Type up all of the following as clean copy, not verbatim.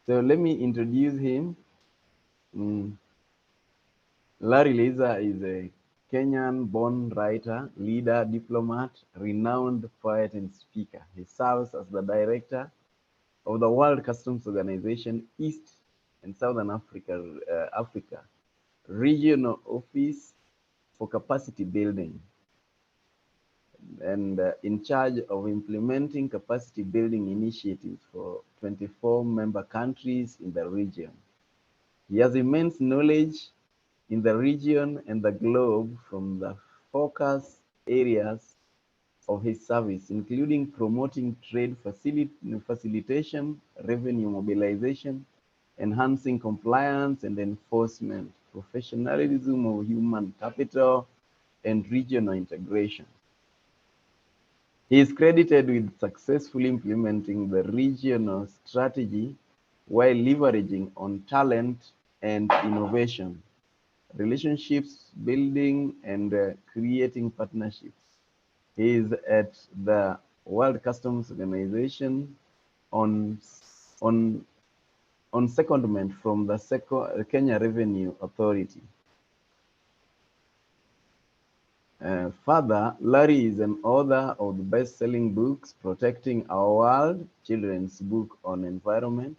So let me introduce him. Mm, Larry Liza is a Kenyan-born writer, leader, diplomat, renowned poet and speaker. He serves as the director of the World Customs Organization East and Southern Africa Regional Office for Capacity Building, and in charge of implementing capacity building initiatives for 24 member countries in the region. He has immense knowledge in the region and the globe from the focus areas of his service, including promoting trade facilitation, revenue mobilization, enhancing compliance and enforcement, professionalism of human capital, and regional integration. He is credited with successfully implementing the regional strategy while leveraging on talent and innovation, relationships building, and creating partnerships. He is at the World Customs Organization on on on secondment from the Kenya Revenue Authority. Further, Larry is an author of the best-selling books Protecting Our World, children's book on environment,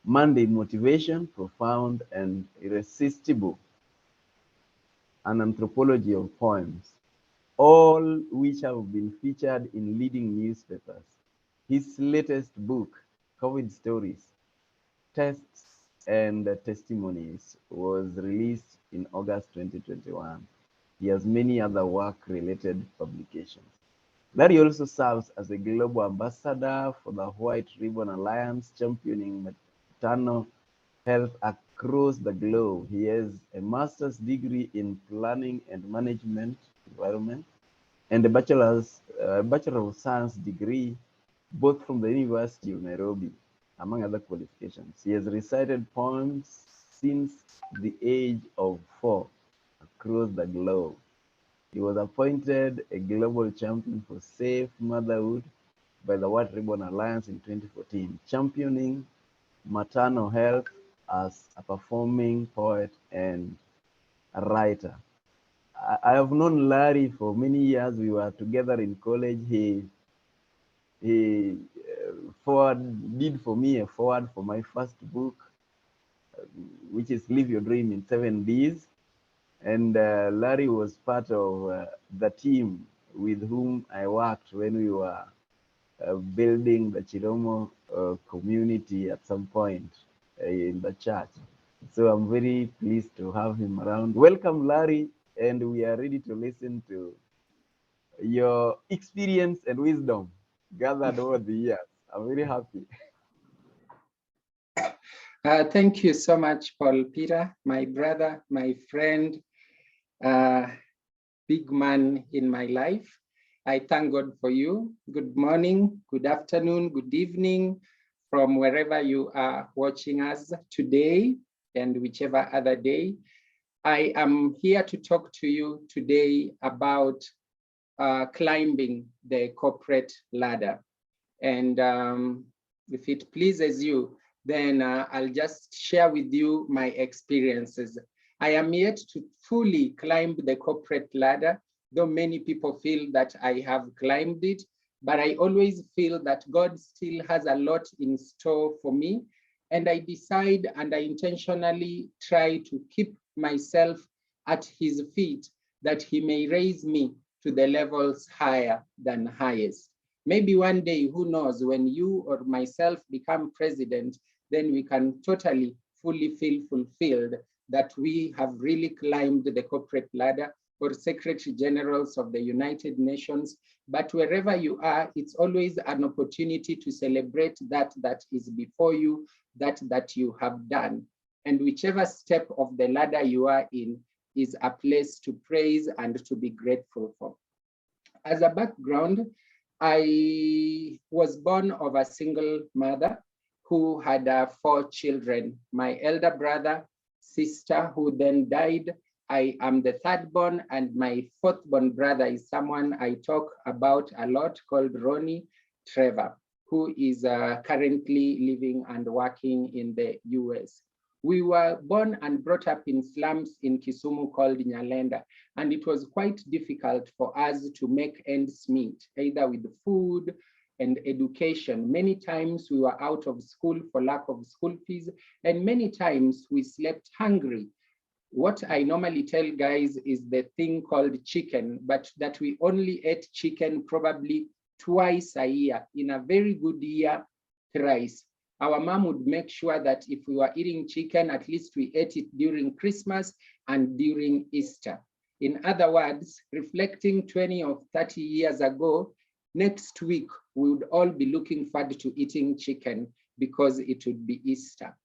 Monday Motivation, Profound and Irresistible, an anthropology of poems, all which have been featured in leading newspapers. His latest book, COVID Stories, Tests and Testimonies, was released in August 2021. He has many other work-related publications. Larry also serves as a global ambassador for the White Ribbon Alliance, championing maternal health across the globe. He has a master's degree in planning and management environment and a Bachelor of Science degree, both from the University of Nairobi, among other qualifications. He has recited poems since the age of 4 across the globe. He was appointed a global champion for safe motherhood by the White Ribbon Alliance in 2014, championing maternal health as a performing poet and a writer. I have known Larry for many years. We were together in college. He did for me a forward for my first book, which is Live Your Dream in 7 Ds. And Larry was part of the team with whom I worked when we were building the Chiromo community at some point in the church. So I'm very pleased to have him around. Welcome, Larry, and we are ready to listen to your experience and wisdom gathered over the years. I'm very happy. Thank you so much, Paul Peter, my brother, my friend, big man in my life. I thank God for you. Good morning, good afternoon, good evening, from wherever you are watching us today and whichever other day. I am here to talk to you today about climbing the corporate ladder. And if it pleases you, then I'll just share with you my experiences. I am yet to fully climb the corporate ladder, though many people feel that I have climbed it, but I always feel that God still has a lot in store for me. And I decide and I intentionally try to keep myself at his feet, that he may raise me to the levels higher than highest. Maybe one day, who knows, when you or myself become president, then we can totally, fully feel fulfilled that we have really climbed the corporate ladder, or secretary generals of the United Nations. But wherever you are, it's always an opportunity to celebrate that is before you, that you have done. And whichever step of the ladder you are in is a place to praise and to be grateful for. As a background, I was born of a single mother who had 4 children. My elder brother, sister, who then died. I am the 3rd born, and my 4th born brother is someone I talk about a lot, called Ronnie Trevor. who is currently living and working in the US. We were born and brought up in slums in Kisumu called Nyalenda, and it was quite difficult for us to make ends meet, either with food and education. Many times we were out of school for lack of school fees, and many times we slept hungry. What I normally tell guys is the thing called chicken, but that we only ate chicken probably twice a year. In a very good year, thrice. Our mom would make sure that if we were eating chicken, at least we ate it during Christmas and during Easter. In other words, reflecting 20 or 30 years ago, next week, we would all be looking forward to eating chicken because it would be Easter.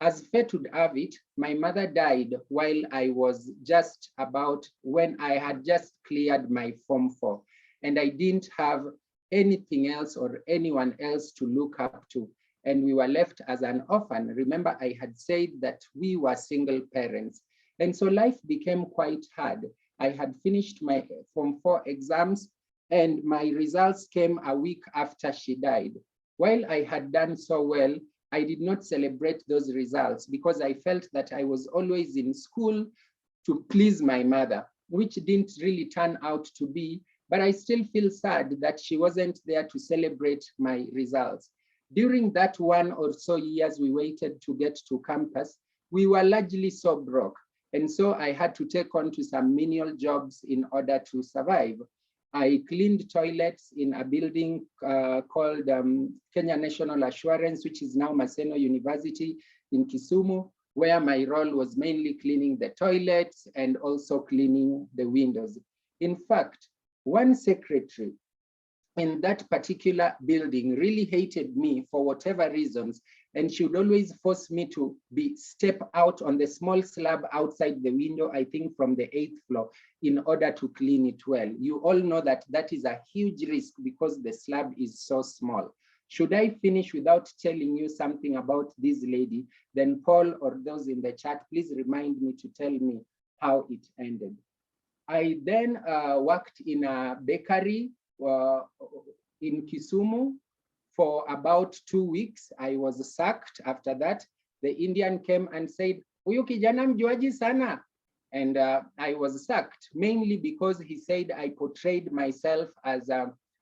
As fate would have it, my mother died while I was when I had just cleared my Form 4, and I didn't have anything else or anyone else to look up to. And we were left as an orphan. Remember, I had said that we were single parents. And so life became quite hard. I had finished my Form 4 exams, and my results came a week after she died. While I had done so well, I did not celebrate those results because I felt that I was always in school to please my mother, which didn't really turn out to be, but I still feel sad that she wasn't there to celebrate my results. During that 1 or so years we waited to get to campus, we were largely so broke. And so I had to take on to some menial jobs in order to survive. I cleaned toilets in a building called Kenya National Assurance, which is now Maseno University in Kisumu, where my role was mainly cleaning the toilets and also cleaning the windows. In fact, one secretary in that particular building really hated me for whatever reasons, and she would always force me to step out on the small slab outside the window, I think from the 8th floor, in order to clean it well. You all know that that is a huge risk because the slab is so small. Should I finish without telling you something about this lady, then Paul or those in the chat, please remind me to tell me how it ended. I then worked in a bakery in Kisumu for about 2 weeks. I was sacked after that. The Indian came and said, "Huyu kijana mjuaji sana." And I was sacked mainly because he said I portrayed myself as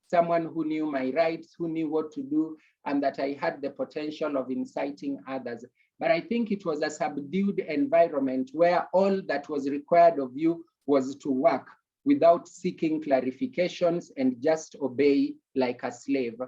someone who knew my rights, who knew what to do, and that I had the potential of inciting others. But I think it was a subdued environment where all that was required of you was to work without seeking clarifications and just obey like a slave.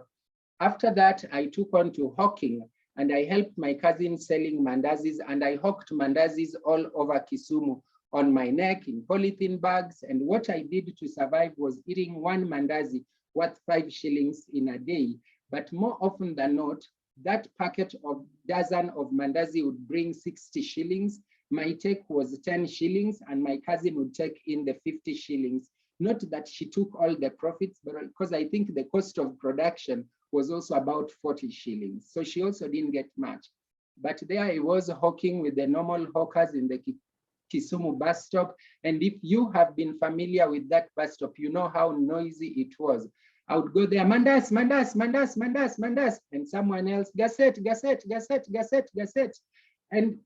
After that, I took on to hawking, and I helped my cousin selling mandazis, and I hawked mandazis all over Kisumu on my neck in polythene bags. And what I did to survive was eating one mandazi worth 5 shillings in a day. But more often than not, that packet of dozen of mandazi would bring 60 shillings. My take was 10 shillings, and my cousin would take in the 50 shillings. Not that she took all the profits, but because I think the cost of production was also about 40 shillings. So she also didn't get much. But there I was hawking with the normal hawkers in the Kisumu bus stop. And if you have been familiar with that bus stop, you know how noisy it was. I would go there, mandas, mandas, mandas, mandas, mandas, and someone else, gazette, gazette, gazette, gazette, gazette. And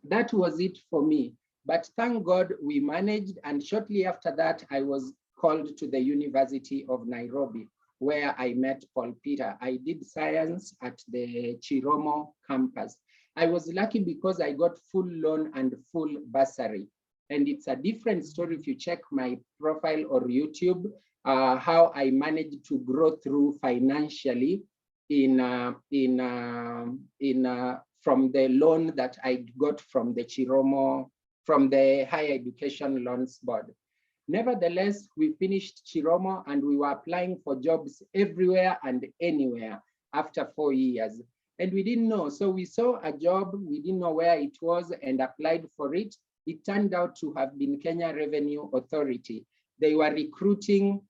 that was it for me. But thank God we managed. And shortly after that, I was called to the University of Nairobi, where I met Paul Peter. I did science at the Chiromo campus. I was lucky because I got full loan and full bursary. And it's a different story if you check my profile or YouTube, how I managed to grow through financially from the loan that I got from the Chiromo, from the Higher Education Loans Board. Nevertheless, we finished Chiromo and we were applying for jobs everywhere and anywhere after 4 years. And we didn't know. So we saw a job, we didn't know where it was and applied for it. It turned out to have been Kenya Revenue Authority. They were recruiting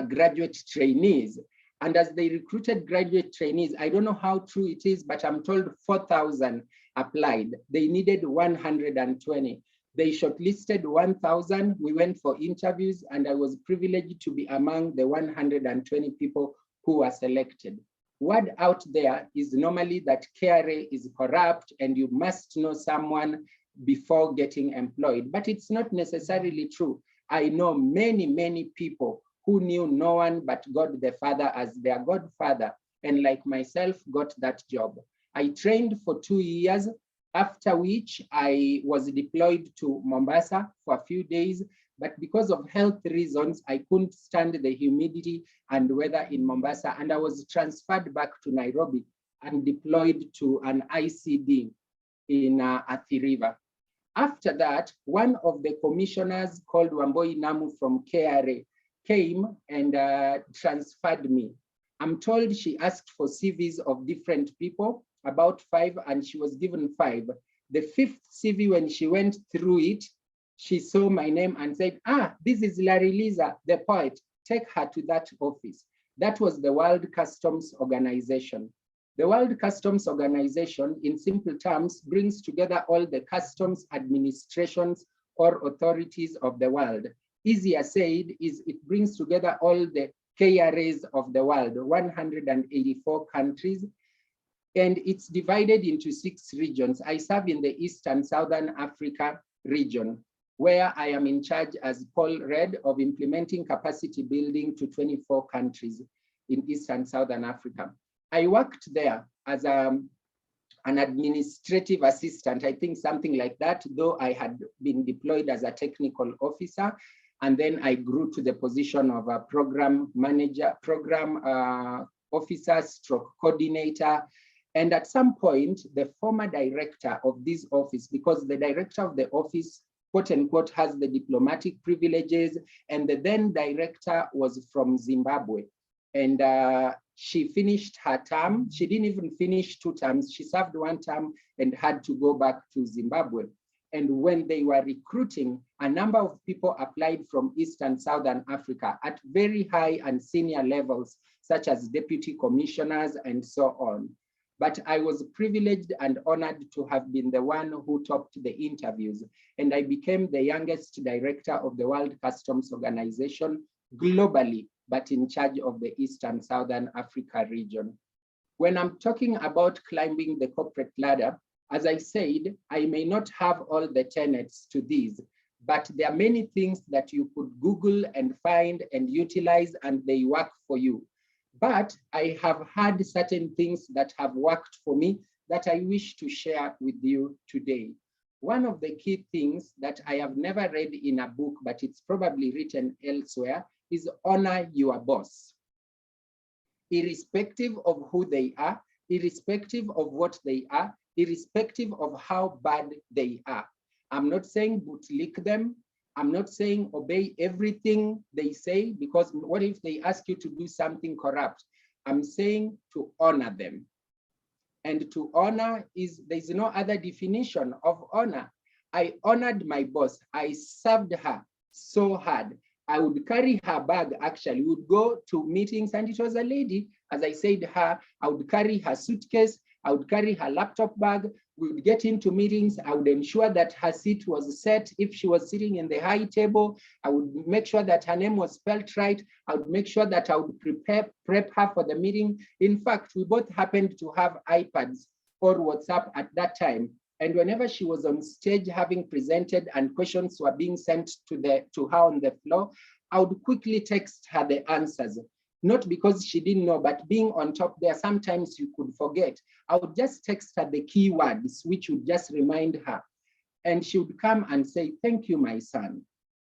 graduate trainees. And as they recruited graduate trainees, I don't know how true it is, but I'm told 4,000 applied. They needed 120. They shortlisted 1,000. We went for interviews, and I was privileged to be among the 120 people who were selected. Word out there is normally that KRA is corrupt and you must know someone before getting employed, but it's not necessarily true. I know many, many people who knew no one but God the Father as their godfather, and like myself, got that job. I trained for 2 years, after which I was deployed to Mombasa for a few days, but because of health reasons, I couldn't stand the humidity and weather in Mombasa, and I was transferred back to Nairobi and deployed to an ICD in Athi River. After that, one of the commissioners called Wamboi Namu from KRA came and transferred me. I'm told she asked for CVs of different people, about 5, and she was given 5. The 5th CV, when she went through it, she saw my name and said, this is Liza, the poet, take her to that office. That was the World Customs Organization. The World Customs Organization, in simple terms, brings together all the customs administrations or authorities of the world. Easier said is it brings together all the KRAs of the world, 184 countries, and it's divided into 6 regions. I serve in the East and Southern Africa region, where I am in charge, as Paul read, of implementing capacity building to 24 countries in East and Southern Africa. I worked there as an administrative assistant, I think something like that, though I had been deployed as a technical officer. And then I grew to the position of a program manager, program officer, stroke coordinator. And at some point, the former director of this office, because the director of the office, quote unquote, has the diplomatic privileges, and the then director was from Zimbabwe. And she finished her term. She didn't even finish 2 terms. She served 1 term and had to go back to Zimbabwe. And when they were recruiting, a number of people applied from East and Southern Africa at very high and senior levels, such as deputy commissioners and so on. But I was privileged and honored to have been the one who topped the interviews. And I became the youngest director of the World Customs Organization globally, but in charge of the East and Southern Africa region. When I'm talking about climbing the corporate ladder, as I said, I may not have all the tenets to these, but there are many things that you could Google and find and utilize, and they work for you. But I have had certain things that have worked for me that I wish to share with you today. One of the key things that I have never read in a book, but it's probably written elsewhere, is honor your boss. Irrespective of who they are, irrespective of what they are, irrespective of how bad they are. I'm not saying bootlick them. I'm not saying obey everything they say, because what if they ask you to do something corrupt? I'm saying to honor them. And to honor is, there's no other definition of honor. I honored my boss. I served her so hard. I would carry her bag, actually. We would go to meetings, and it was a lady, as I said, her. I would carry her suitcase. I would carry her laptop bag. We would get into meetings. I would ensure that her seat was set. If she was sitting in the high table, I would make sure that her name was spelled right. I would make sure that I would prep her for the meeting. In fact, we both happened to have iPads or WhatsApp at that time. And whenever she was on stage having presented and questions were being sent to her on the floor, I would quickly text her the answers. Not because she didn't know, but being on top there, sometimes you could forget. I would just text her the keywords, which would just remind her. And she would come and say, "Thank you, my son.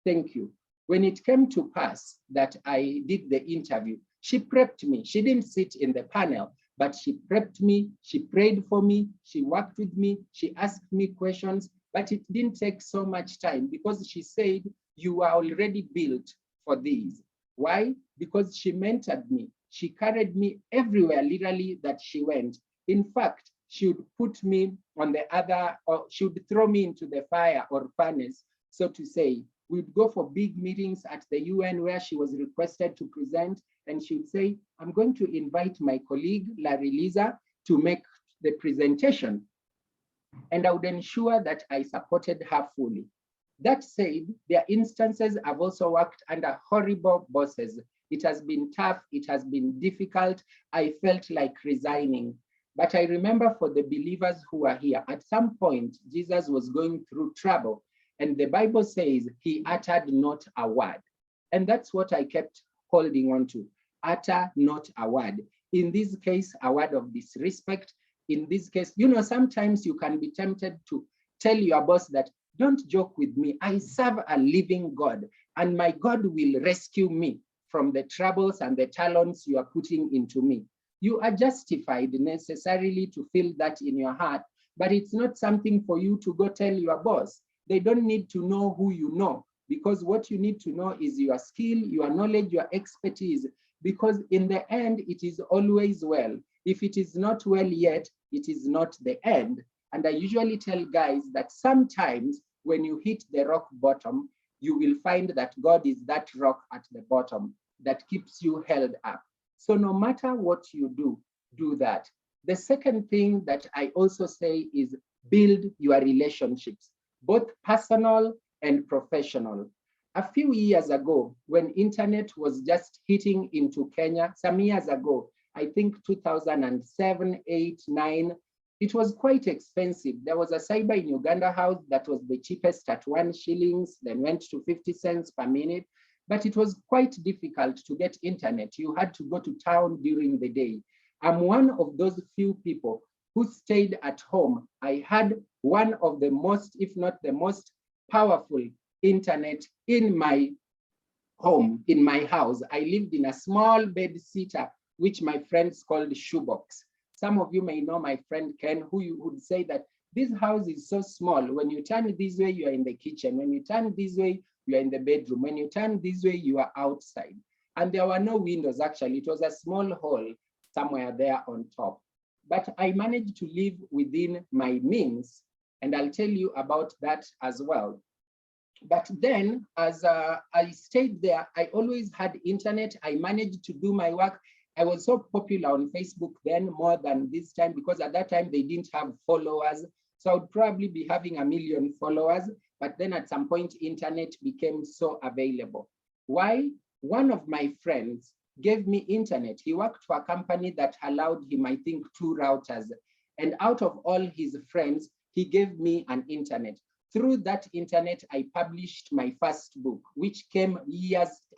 Thank you." When it came to pass that I did the interview, she prepped me. She didn't sit in the panel, but she prepped me, she prayed for me, she worked with me, she asked me questions, but it didn't take so much time because she said, "You are already built for these." Why? Because she mentored me. She carried me everywhere, literally, that she went. In fact, she would put me on the other, or she would throw me into the fire or furnace, so to say. We'd go for big meetings at the UN where she was requested to present, and she would say, "I'm going to invite my colleague, Liza, to make the presentation." And I would ensure that I supported her fully. That said, there are instances I've also worked under horrible bosses. It has been tough. It has been difficult. I felt like resigning. But I remember for the believers who are here, at some point, Jesus was going through trouble. And the Bible says he uttered not a word. And that's what I kept holding on to. Utter not a word. In this case, a word of disrespect. In this case, you know, sometimes you can be tempted to tell your boss that, don't joke with me. I serve a living God, and my God will rescue me from the troubles and the talents you are putting into me. You are justified necessarily to feel that in your heart, but it's not something for you to go tell your boss. They don't need to know who you know, because what you need to know is your skill, your knowledge, your expertise, because in the end, it is always well. If it is not well yet, it is not the end. And I usually tell guys that sometimes when you hit the rock bottom, you will find that God is that rock at the bottom that keeps you held up. So no matter what you do that. The second thing that I also say is build your relationships, both personal and professional. A few years ago, when internet was just hitting into Kenya, some years ago, I think 2007, 8, 9, it was quite expensive. There was a cyber in Uganda house that was the cheapest at 1 shilling, then went to 50 cents per minute. But it was quite difficult to get internet. You had to go to town during the day. I'm one of those few people who stayed at home. I had one of the most, if not the most powerful internet in my home, in my house. I lived in a small bed sitter, which my friends called shoebox. Some of you may know my friend Ken, who you would say that this house is so small. When you turn this way, you are in the kitchen. When you turn this way, you are in the bedroom. When you turn this way, you are outside. And there were no windows, actually. It was a small hall somewhere there on top. But I managed to live within my means, and I'll tell you about that as well. But then, as I stayed there, I always had internet. I managed to do my work. I was so popular on Facebook then, more than this time, because at that time they didn't have followers. So I would probably be having 1 million followers. But then at some point, internet became so available. Why? One of my friends gave me internet. He worked for a company that allowed him, I think, 2 routers. And out of all his friends, he gave me an internet. Through that internet, I published my first book, which came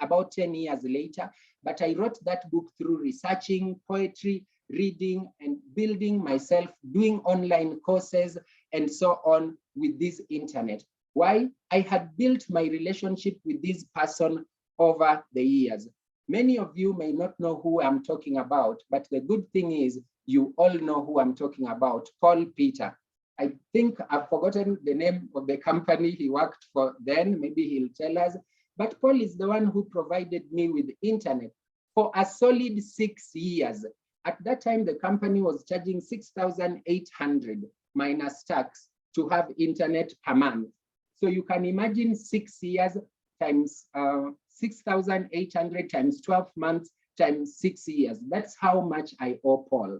about 10 years later. But I wrote that book through researching, poetry, reading, and building myself, doing online courses, and so on with this internet. Why? I had built my relationship with this person over the years. Many of you may not know who I'm talking about, but the good thing is you all know who I'm talking about, Paul Peter. I think I've forgotten the name of the company he worked for then, maybe he'll tell us, but Paul is the one who provided me with internet for a solid 6 years. At that time, the company was charging 6,800 minus tax to have internet per month. So you can imagine 6 years times 6,800 times 12 months times 6 years. That's how much I owe Paul.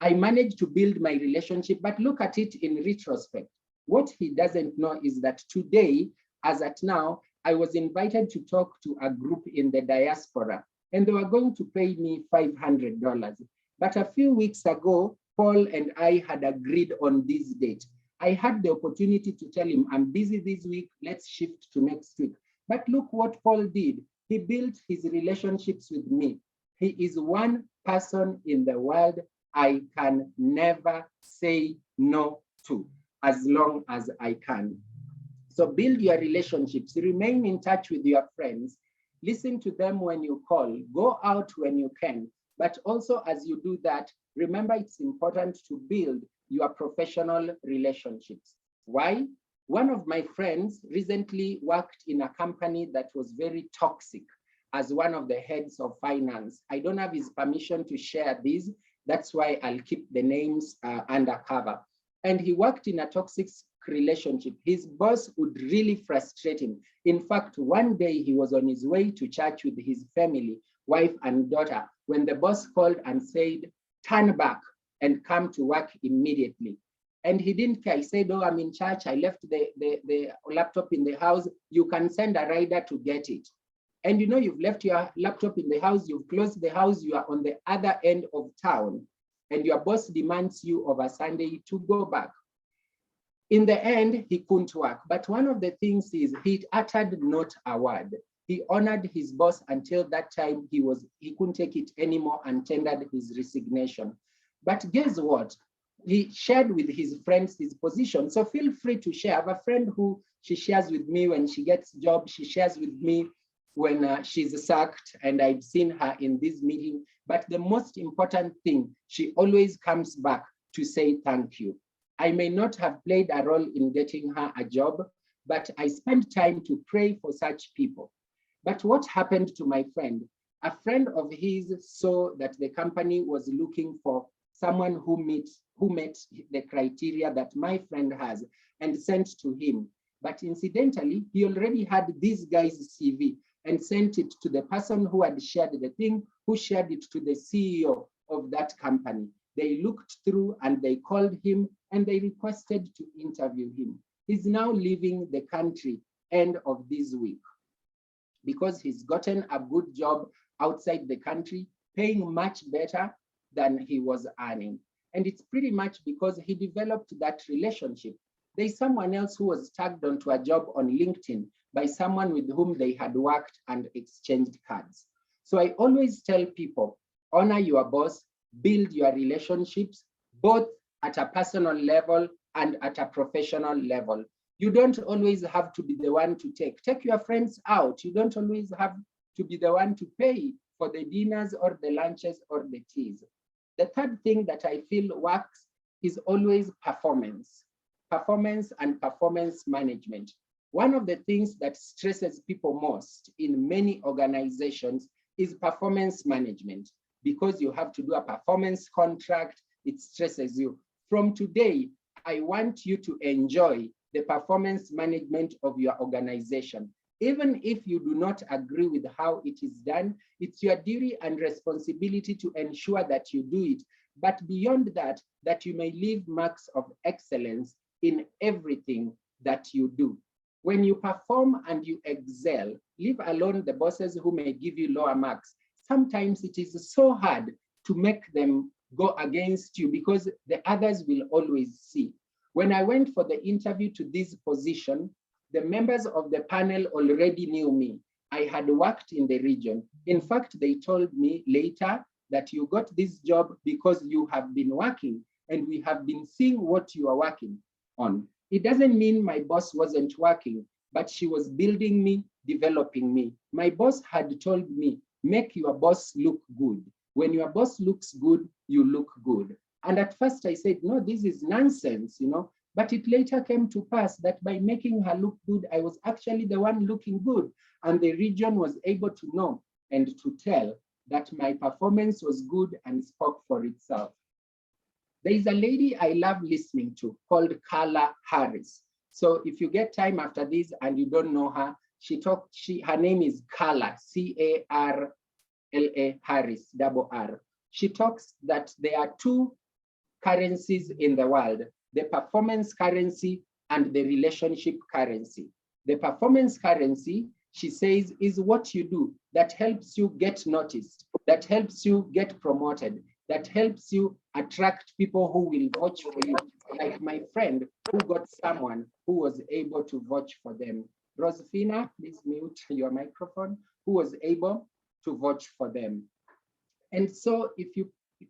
I managed to build my relationship, but look at it in retrospect. What he doesn't know is that today, as at now, I was invited to talk to a group in the diaspora, and they were going to pay me $500. But a few weeks ago, Paul and I had agreed on this date. I had the opportunity to tell him, I'm busy this week, let's shift to next week. But look what Paul did. He built his relationships with me. He is one person in the world I can never say no to, as long as I can. So build your relationships, remain in touch with your friends, listen to them when you call, go out when you can. But also as you do that, remember it's important to build your professional relationships. Why? One of my friends recently worked in a company that was very toxic as one of the heads of finance. I don't have his permission to share this. That's why I'll keep the names undercover. And he worked in a toxic relationship. His boss would really frustrate him. In fact, one day he was on his way to church with his family, wife and daughter, when the boss called and said, turn back and come to work immediately. And he didn't care. He said, oh, I'm in church. I left the laptop in the house. You can send a rider to get it. and you know you've left your laptop in the house, you've closed the house, you are on the other end of town, and your boss demands you over Sunday to go back. In the end, he couldn't work. But one of the things is he uttered not a word. He honored his boss until that time he couldn't take it anymore and tendered his resignation. But guess what? He shared with his friends his position. So feel free to share. I have a friend who she shares with me when she gets job. She shares with me when she's sacked, and I've seen her in this meeting. But the most important thing, she always comes back to say thank you. I may not have played a role in getting her a job, but I spent time to pray for such people. But what happened to my friend? A friend of his saw that the company was looking for someone who met the criteria that my friend has and sent to him. But incidentally, he already had this guy's CV and sent it to the person who had shared the thing, who shared it to the CEO of that company. They looked through and they called him and they requested to interview him. He's now leaving the country end of this week because he's gotten a good job outside the country, paying much better than he was earning. And it's pretty much because he developed that relationship. There's someone else who was tagged onto a job on LinkedIn by someone with whom they had worked and exchanged cards. So I always tell people, honor your boss, build your relationships, both at a personal level and at a professional level. You don't always have to be the one to take. Take your friends out. You don't always have to be the one to pay for the dinners or the lunches or the teas. The third thing that I feel works is always performance. Performance and performance management. One of the things that stresses people most in many organizations is performance management. Because you have to do a performance contract, it stresses you. From today, I want you to enjoy the performance management of your organization. Even if you do not agree with how it is done, it's your duty and responsibility to ensure that you do it. But beyond that, that you may leave marks of excellence in everything that you do. When you perform and you excel, leave alone the bosses who may give you lower marks. Sometimes it is so hard to make them go against you because the others will always see. When I went for the interview to this position, the members of the panel already knew me. I had worked in the region. In fact, they told me later that you got this job because you have been working and we have been seeing what you are working on. It doesn't mean my boss wasn't working, but she was building me, developing me. My boss had told me, make your boss look good. When your boss looks good, you look good. And at first I said, no, this is nonsense, but it later came to pass that by making her look good, I was actually the one looking good. And the region was able to know and to tell that my performance was good and spoke for itself. There is a lady I love listening to called Carla Harris. So if you get time after this and you don't know her, her name is Carla, C-A-R-L-A Harris, double R. She talks that there are two currencies in the world, the performance currency and the relationship currency. The performance currency, she says, is what you do that helps you get noticed, that helps you get promoted, that helps you attract people who will vouch for you. Like my friend who got someone who was able to vouch for them. Rosefina, please mute your microphone, who was able to vouch for them. And so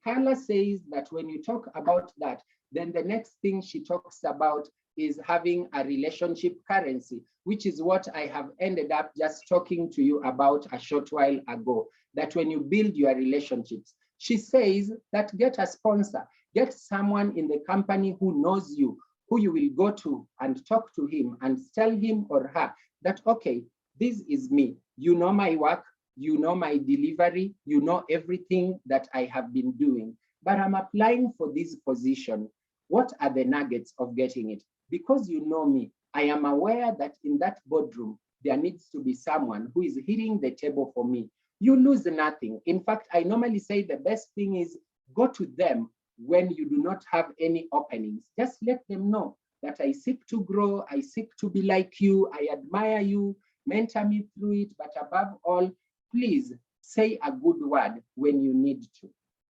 Carla says that when you talk about that, then the next thing she talks about is having a relationship currency, which is what I have ended up just talking to you about a short while ago, that when you build your relationships, she says that get a sponsor, get someone in the company who knows you, who you will go to and talk to him and tell him or her that, okay, this is me. You know my work, you know my delivery, you know everything that I have been doing, but I'm applying for this position. What are the nuggets of getting it? Because you know me, I am aware that in that boardroom, there needs to be someone who is hitting the table for me. You lose nothing. In fact, I normally say the best thing is go to them when you do not have any openings. Just let them know that I seek to grow, I seek to be like you, I admire you, mentor me through it, but above all, please say a good word when you need to.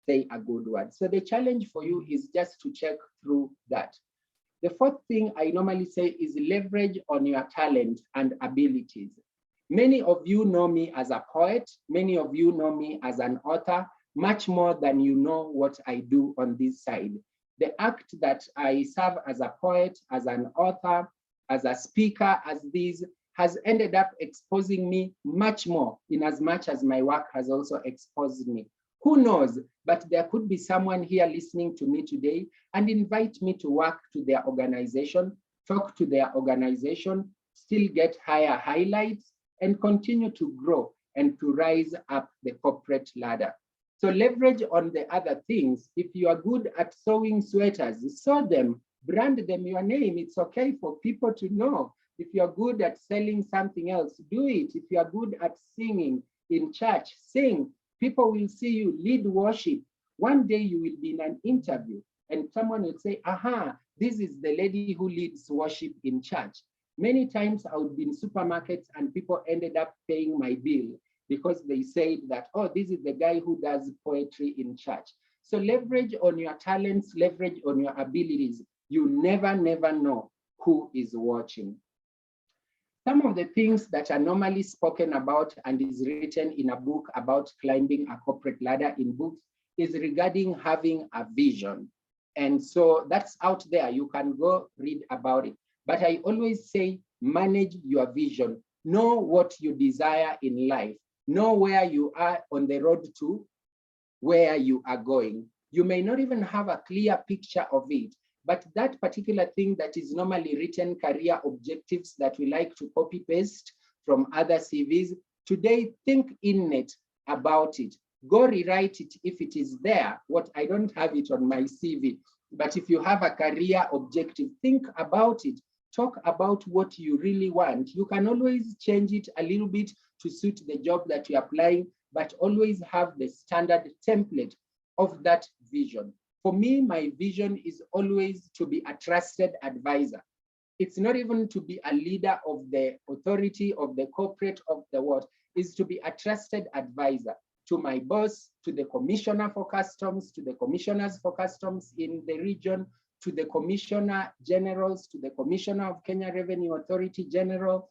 Say a good word. So the challenge for you is just to check through that. The fourth thing I normally say is leverage on your talent and abilities. Many of you know me as a poet. Many of you know me as an author, much more than you know what I do on this side. The act that I serve as a poet, as an author, as a speaker, as this, has ended up exposing me much more in as much as my work has also exposed me. Who knows, but there could be someone here listening to me today and invite me to work to their organization, talk to their organization, still get higher highlights, and continue to grow and to rise up the corporate ladder. So leverage on the other things. If you are good at sewing sweaters, sew them, brand them your name. It's okay for people to know. If you're good at selling something else, do it. If you are good at singing in church, sing. People will see you lead worship. One day you will be in an interview and someone will say, aha, this is the lady who leads worship in church. Many times I would be in supermarkets and people ended up paying my bill because they said that, oh, this is the guy who does poetry in church. So leverage on your talents, leverage on your abilities. You never know who is watching. Some of the things that are normally spoken about and is written in a book about climbing a corporate ladder in books is regarding having a vision. And so that's out there. You can go read about it. But I always say, manage your vision. Know what you desire in life. Know where you are on the road to where you are going. You may not even have a clear picture of it, but that particular thing that is normally written career objectives that we like to copy paste from other CVs, today think in it about it. Go rewrite it if it is there. What I don't have it on my CV, but if you have a career objective, think about it. Talk about what you really want. You can always change it a little bit to suit the job that you're applying, but always have the standard template of that vision. For me, my vision is always to be a trusted advisor. It's not even to be a leader of the authority, of the corporate, of the what, is to be a trusted advisor to my boss, to the commissioner for customs, to the commissioners for customs in the region, to the commissioner generals, to the commissioner of Kenya Revenue Authority General,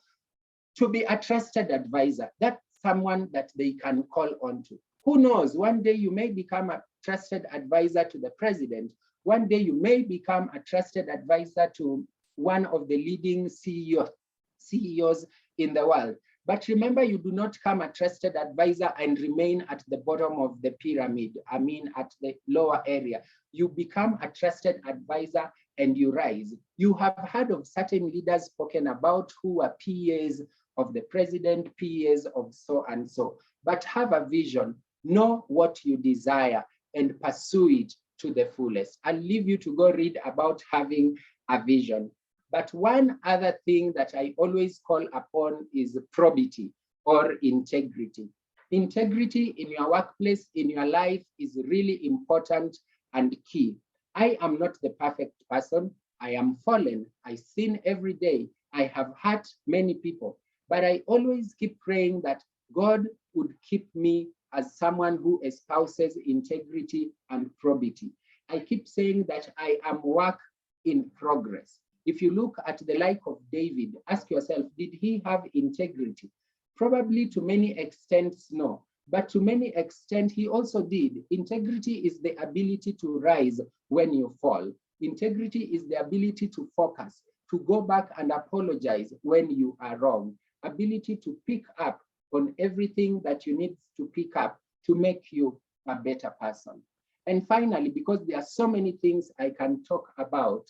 to be a trusted advisor. That's someone that they can call on to. Who knows, one day you may become a trusted advisor to the president. One day you may become a trusted advisor to one of the leading CEOs in the world. But remember, you do not become a trusted advisor and remain at the bottom of the pyramid, I mean at the lower area. You become a trusted advisor and you rise. You have heard of certain leaders spoken about who are PAs of the president, PAs of so and so, but have a vision, know what you desire and pursue it to the fullest. I'll leave you to go read about having a vision. But one other thing that I always call upon is probity or integrity. Integrity in your workplace, in your life is really important and key. I am not the perfect person. I am fallen. I sin every day. I have hurt many people, but I always keep praying that God would keep me as someone who espouses integrity and probity. I keep saying that I am work in progress. If you look at the life of David, ask yourself, did he have integrity? Probably to many extents, no. But to many extent, he also did. Integrity is the ability to rise when you fall. Integrity is the ability to focus, to go back and apologize when you are wrong. Ability to pick up on everything that you need to pick up to make you a better person. And finally, because there are so many things I can talk about,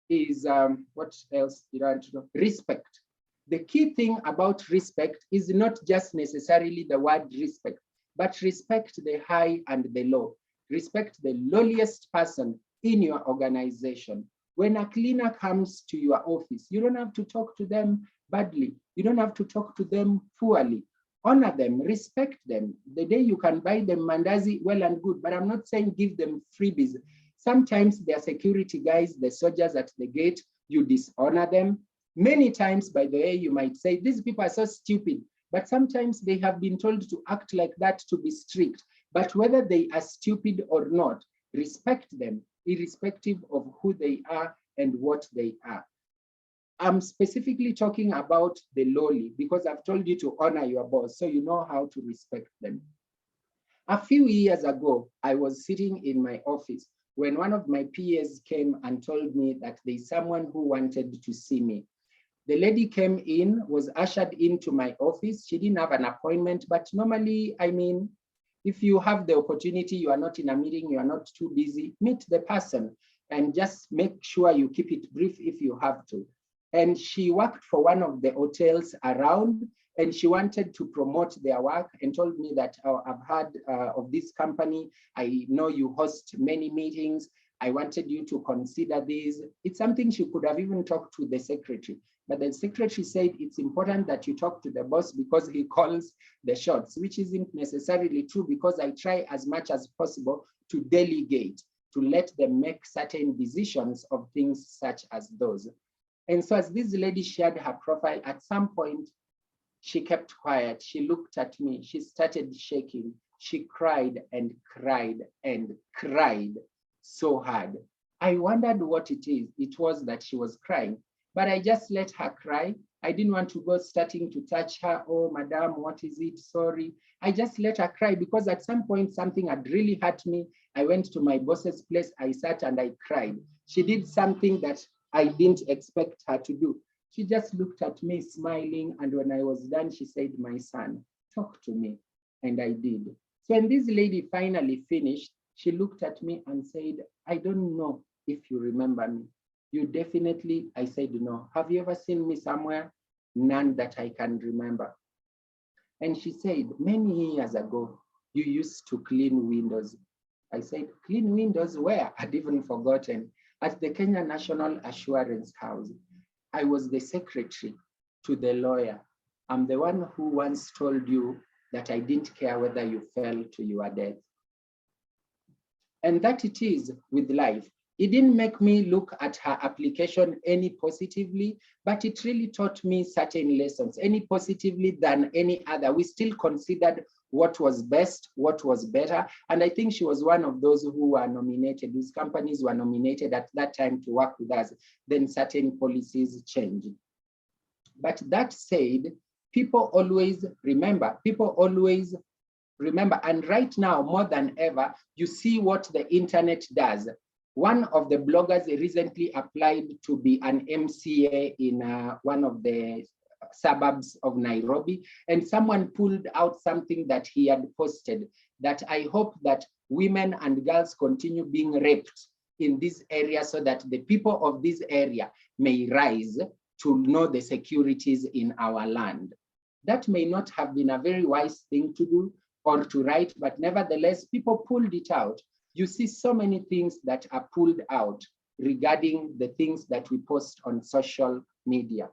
is what else did I want to know? Respect. The key thing about respect is not just necessarily the word respect, but respect the high and the low. Respect the lowliest person in your organization. When a cleaner comes to your office, you don't have to talk to them badly. You don't have to talk to them poorly. Honor them, respect them. The day you can buy them mandazi, well and good, but I'm not saying give them freebies. Sometimes their security guys, the soldiers at the gate, you dishonor them. Many times, by the way, you might say, these people are so stupid, but sometimes they have been told to act like that to be strict. But whether they are stupid or not, respect them, irrespective of who they are and what they are. I'm specifically talking about the lowly because I've told you to honor your boss, so you know how to respect them. A few years ago, I was sitting in my office when one of my PAs came and told me that there's someone who wanted to see me. The lady came in, was ushered into my office. She didn't have an appointment, but normally, I mean, if you have the opportunity, you are not in a meeting, you are not too busy, meet the person and just make sure you keep it brief if you have to. And she worked for one of the hotels around, and she wanted to promote their work and told me that, oh, I've heard of this company. I know you host many meetings. I wanted you to consider this. It's something she could have even talked to the secretary. But the secretary said it's important that you talk to the boss because he calls the shots, which isn't necessarily true because I try as much as possible to delegate, to let them make certain decisions of things such as those. And so as this lady shared her profile, at some point, she kept quiet. She looked at me. She started shaking. She cried and cried and cried so hard. I wondered what it is. It was that she was crying, but I just let her cry. I didn't want to go starting to touch her. Oh, madam, what is it? Sorry. I just let her cry because at some point something had really hurt me. I went to my boss's place. I sat and I cried. She did something that I didn't expect her to do. She just looked at me smiling. And when I was done, she said, my son, talk to me. And I did. So when this lady finally finished, she looked at me and said, I don't know if you remember me. You definitely, I said, no. Have you ever seen me somewhere? None that I can remember. And she said, many years ago, you used to clean windows. I said, clean windows where? I'd even forgotten. At the Kenya National Assurance House. I was the secretary to the lawyer. I'm the one who once told you that I didn't care whether you fell to your death. And that it is with life. It didn't make me look at her application any positively, but it really taught me certain lessons, any positively than any other. We still considered what was best, what was better. And I think she was one of those who were nominated, whose companies were nominated at that time to work with us. Then certain policies changed. But that said, people always remember, and right now, more than ever, you see what the internet does. One of the bloggers recently applied to be an MCA in one of the suburbs of Nairobi, and someone pulled out something that he had posted, that I hope that women and girls continue being raped in this area so that the people of this area may rise to know the securities in our land. That may not have been a very wise thing to do or to write, but nevertheless, people pulled it out. You see so many things that are pulled out regarding the things that we post on social media.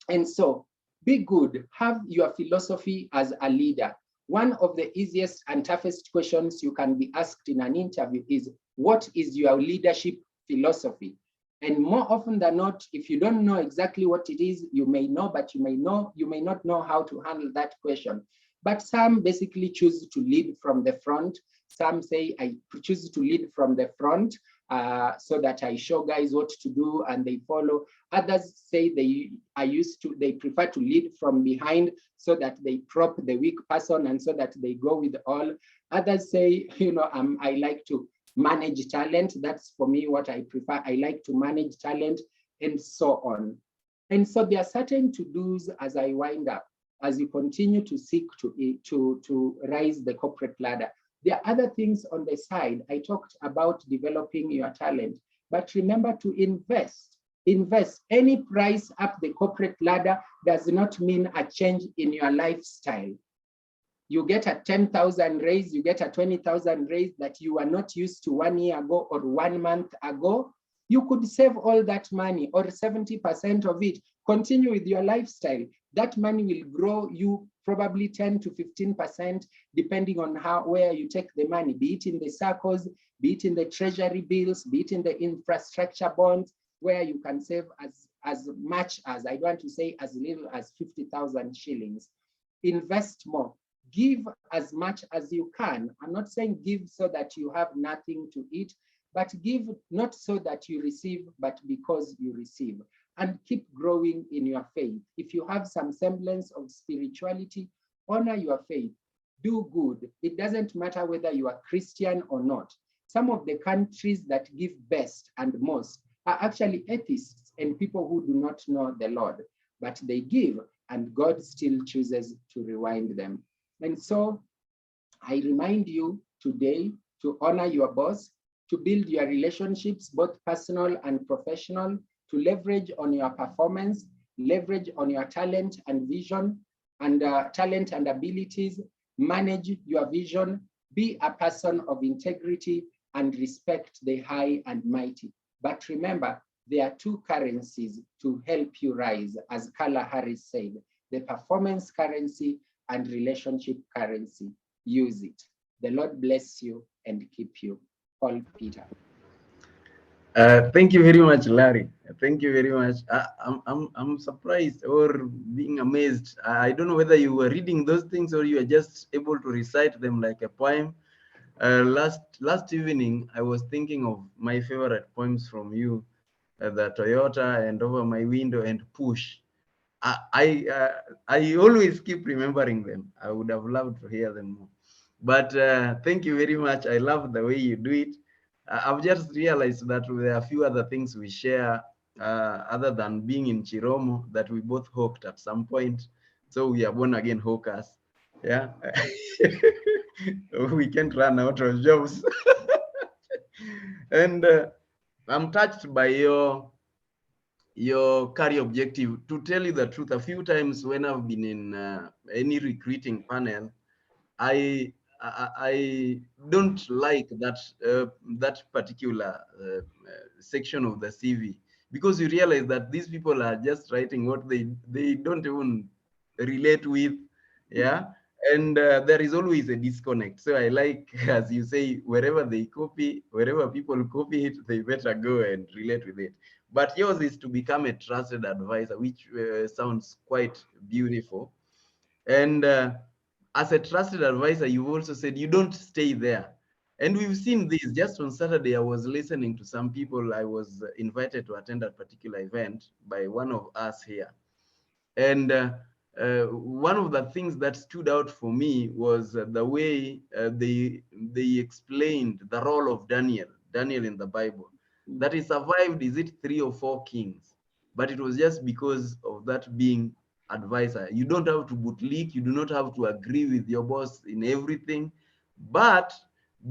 And so be good, have your philosophy as a leader. One of the easiest and toughest questions you can be asked in an interview is, what is your leadership philosophy? And more often than not, if you don't know exactly what it is, you may know, but you may not know how to handle that question. But some basically choose to lead from the front. Some say, I choose to lead from the front so that I show guys what to do and they follow. Others say they prefer to lead from behind so that they prop the weak person and so that they go with all. Others say, I like to manage talent. That's for me what I prefer. I like to manage talent and so on. And so there are certain to-dos as I wind up, as you continue to seek to rise the corporate ladder. There are other things on the side. I talked about developing your talent, but remember to invest. Invest. Any price up the corporate ladder does not mean a change in your lifestyle. You get a 10,000 raise, you get a 20,000 raise that you were not used to 1 year ago or 1 month ago. You could save all that money or 70% of it. Continue with your lifestyle. That money will grow you probably 10 to 15%, depending on where you take the money, be it in the circles, be it in the treasury bills, be it in the infrastructure bonds. where you can save as much as, I don't want to say as little as 50,000 shillings. Invest more. Give as much as you can. I'm not saying give so that you have nothing to eat, but give not so that you receive, but because you receive. And keep growing in your faith. If you have some semblance of spirituality, honor your faith. Do good. It doesn't matter whether you are Christian or not. Some of the countries that give best and most are actually atheists and people who do not know the Lord, but they give and God still chooses to rewind them. And so I remind you today to honor your boss, to build your relationships, both personal and professional, to leverage on your performance, leverage on your talent and vision, and talent and abilities, manage your vision, be a person of integrity, and respect the high and mighty. But remember, there are two currencies to help you rise, as Carla Harris said, the performance currency and relationship currency. Use it. The Lord bless you and keep you. Paul Peter. Thank you very much, Larry. Thank you very much. I'm surprised or being amazed. I don't know whether you were reading those things or you are just able to recite them like a poem. Last evening, I was thinking of my favorite poems from you, the Toyota and Over My Window and Push. I always keep remembering them. I would have loved to hear them more. But thank you very much. I love the way you do it. I've just realized that there are a few other things we share other than being in Chiromo, that we both hooked at some point. So we are born again hawkers. Yeah. We can't run out of jobs. And I'm touched by your career objective. To tell you the truth, a few times when I've been in any recruiting panel, I don't like that particular section of the CV, because you realize that these people are just writing what they don't even relate with, yeah. And there is always a disconnect. So I like, as you say, wherever people copy it, they better go and relate with it. But yours is to become a trusted advisor, which sounds quite beautiful. And as a trusted advisor, you've also said you don't stay there. And we've seen this. Just on Saturday, I was listening to some people. I was invited to attend a particular event by one of us here. And one of the things that stood out for me was the way they explained the role of Daniel in the Bible. That he survived, is it 3 or 4 kings? But it was just because of that being advisor. You don't have to bootlick, you do not have to agree with your boss in everything, but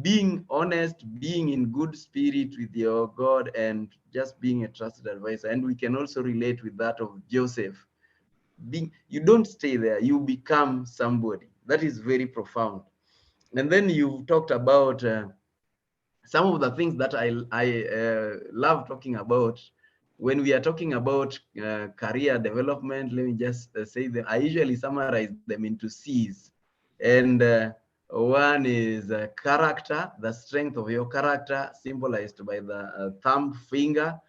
being honest, being in good spirit with your God, and just being a trusted advisor. And we can also relate with that of Joseph. You don't stay there, you become somebody. That is very profound. And then you talked about some of the things that I love talking about when we are talking about career development. Let me just say that I usually summarize them into C's. And one is character, the strength of your character, symbolized by the thumb finger.